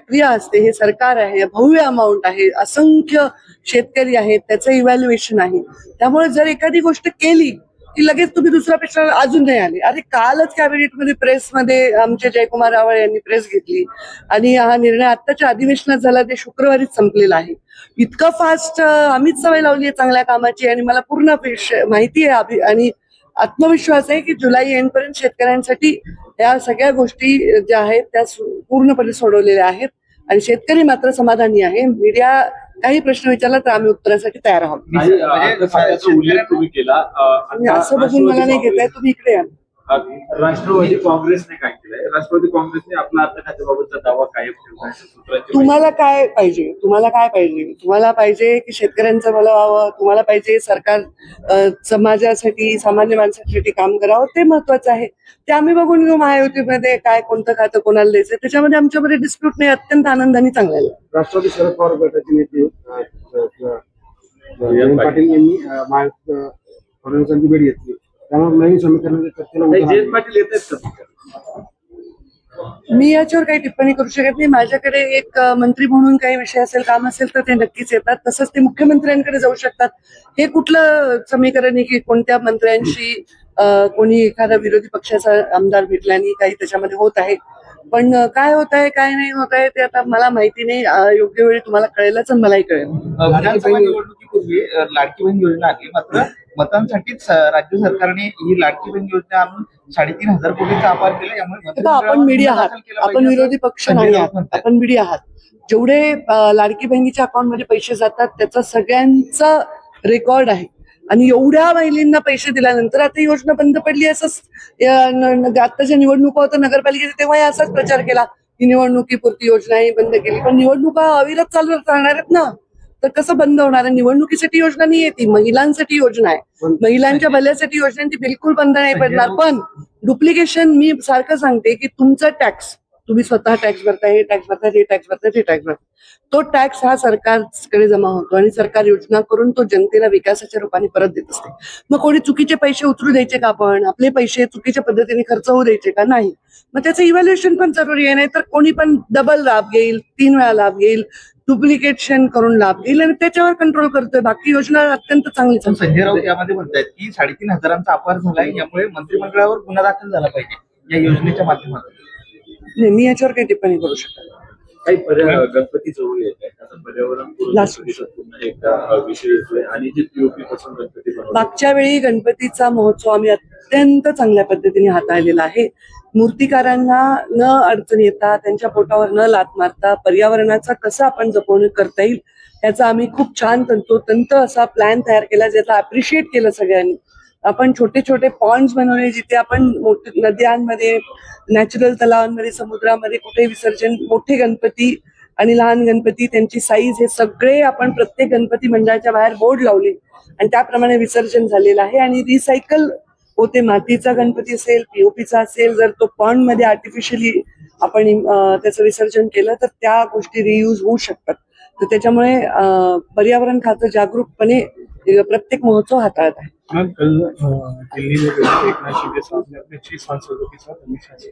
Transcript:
प्रक्रिया असते. हे सरकार आहे, भव्य अमाऊंट आहे, असंख्य शेतकरी आहेत, त्याचं इव्हॅल्युएशन आहे. त्यामुळे जर एखादी गोष्ट केली की लगेच तुम्ही दुसऱ्या प्रश्नाला अजून नाही आले. अरे कालच कॅबिनेटमध्ये प्रेसमध्ये आमचे जयकुमार रावळ यांनी प्रेस घेतली आणि हा निर्णय आत्ताच्या अधिवेशनात झाला, ते शुक्रवारीच संपलेला आहे. इतकं फास्ट आम्हीच सवय लावली आहे चांगल्या कामाची आणि मला पूर्ण माहिती आहे आणि आत्मविश्वास आहे की जुलै एंडपर्यंत शेतकऱ्यांसाठी या सगळ्या गोष्टी ज्या आहेत त्या पूर्णपणे सोडवलेल्या आहेत आणि शेतकरी मात्र समाधानी आहे. मीडिया काही प्रश्न विचारला तर आम्ही उत्तरासाठी तयार आहोत. तुम्ही केला असं बघून मला नाही घेताय, तुम्ही इकडे या. राष्ट्रवादी काँग्रेसने काय केलंय? राष्ट्रवादी काँग्रेसने आपला अर्थखात्याबाबतचा दावा कायम ठेवला. तुम्हाला काय पाहिजे? तुम्हाला काय पाहिजे? तुम्हाला पाहिजे की शेतकऱ्यांचं भलं व्हावं, तुम्हाला पाहिजे सरकार समाजासाठी सामान्य माणसासाठी काम करावं, ते महत्वाचं आहे. ते आम्ही बघून घेऊ महायुतीमध्ये काय कोणतं खातं कोणाला द्यायचं, त्याच्यामध्ये आमच्यामध्ये डिस्प्यूट नाही. अत्यंत आनंदाने चांगलं आहे. राष्ट्रवादी शरद पवार गटाचे नेते जयंत पाटील यांनी फडणवीसांची भेट घेतली, त्यामुळे नवीन समीकरणाच्या चर्चेला जयंत पाटील येत आहेत का? मी याच्यावर काही टिप्पणी करू शकत नाही. माझ्याकडे एक मंत्री म्हणून काही विषय असेल, काम असेल तर ते नक्कीच येतात. तसंच ते मुख्यमंत्र्यांकडे जाऊ शकतात. हे कुठलं समीकरण आहे की कोणत्या मंत्र्यांशी कोणी एखादा विरोधी पक्षाचा आमदार भेटल्याने काही त्याच्यामध्ये होत आहे. पण काय होत आहे काय नाही होत आहे ते आता मला माहिती नाही. योग्य वेळी तुम्हाला कळेलच आणि मलाही कळेल. विधानसभा निवडणुकीपूर्वी लाडकी बहीण योजना आली, मात्र मतांसाठीच राज्य सरकारने ही लाडकी बहीण योजना आणून 3,500 कोटीचा अपार केला. यामुळे आपण मीडिया आहात, आपण विरोधी पक्ष नाही आहात, आपण मीडिया आहात. जेवढे लाडकी बहिणीच्या अकाउंटमध्ये पैसे जातात त्याचा सगळ्यांचा रेकॉर्ड आहे आणि एवढ्या महिलांना पैसे दिल्यानंतर आता योजना बंद पडली असंच आताच्या निवडणुका होत्या नगरपालिकेच्या तेव्हाही असाच प्रचार केला की निवडणुकीपुरती योजना ही बंद केली. पण निवडणुका अविरत चालू राहणार आहेत ना, तर कसं बंद होणार आहे? निवडणुकीसाठी योजना नाही आहे, ती महिलांसाठी योजना आहे. महिलांच्या भल्यासाठी योजना ती बिलकुल बंद नाही पडणार. पण डुप्लिकेशन मी सारखं सांगते की तुमचा टॅक्स तुम्ही स्वतः टॅक्स भरताय, हे टॅक्स भरताय, हे टॅक्स भरताय, हे टॅक्स भरताय, तो टॅक्स हा सरकारकडे जमा होतो आणि सरकार योजना करून तो जनतेला विकासाच्या रूपाने परत देत असते. मग कोणी चुकीचे पैसे उचलू द्यायचे का? आपण आपले पैसे चुकीच्या पद्धतीने खर्च होऊ द्यायचे का? नाही. मग त्याचं इव्हॅल्युएशन पण जरुरी आहे. नाही तर कोणी पण डबल लाभ घेईल, 3 वेळा लाभ घेईल, डुप्लिकेशन करून लाभ घेईल आणि त्याच्यावर कंट्रोल करतोय. बाकी योजना अत्यंत चांगली. संजय राऊत यामध्ये म्हणतात की 3,500 अपार झालाय, यामुळे मंत्रिमंडळावर गुन्हा दाखल झाला पाहिजे या योजनेच्या माध्यमातून. नाही, मी याच्यावर काही टिप्पणी करू शकत काही गणपती जवळ येत आहे, आता पर्यावरण पुन्हा एकदा विषय येतोय आणि जे पीओपी पासून गणपती मागच्या वेळी गणपतीचा महोत्सव आम्ही अत्यंत चांगल्या पद्धतीने हाताळलेला आहे. मूर्तिकारांना न अडचण येता, त्यांच्या पोटावर न लाथ मारता पर्यावरणाचा कसं आपण जपवणूक करता येईल याचा आम्ही खूप छान तंतोतंत असा प्लॅन तयार केला, ज्याचा अप्रिशिएट केलं सगळ्यांनी. आपण छोटे छोटे पॉन्ड्स बनवले जिथे आपण नद्यांमध्ये, नॅचरल तलावांमध्ये, समुद्रामध्ये कुठे विसर्जन, मोठे गणपती आणि लहान गणपती, त्यांची साईज, हे सगळे आपण प्रत्येक गणपती मंडळाच्या बाहेर बोर्ड लावले आणि त्याप्रमाणे विसर्जन झालेलं आहे. आणि रिसायकल होते. मातीचा गणपती असेल, पीओपीचा असेल, जर तो पॉन्ड मध्ये आर्टिफिशियली आपण त्याचं विसर्जन केलं तर त्या गोष्टी रियूज होऊ शकतात. तर त्याच्यामुळे पर्यावरण खातं जागरूकपणे प्रत्येक महोत्सव हाताळत आहे. कल दिल्ली में एकनाथ शिंदे साहब ने अपने 6 सांसदों के साथ अमित शाह से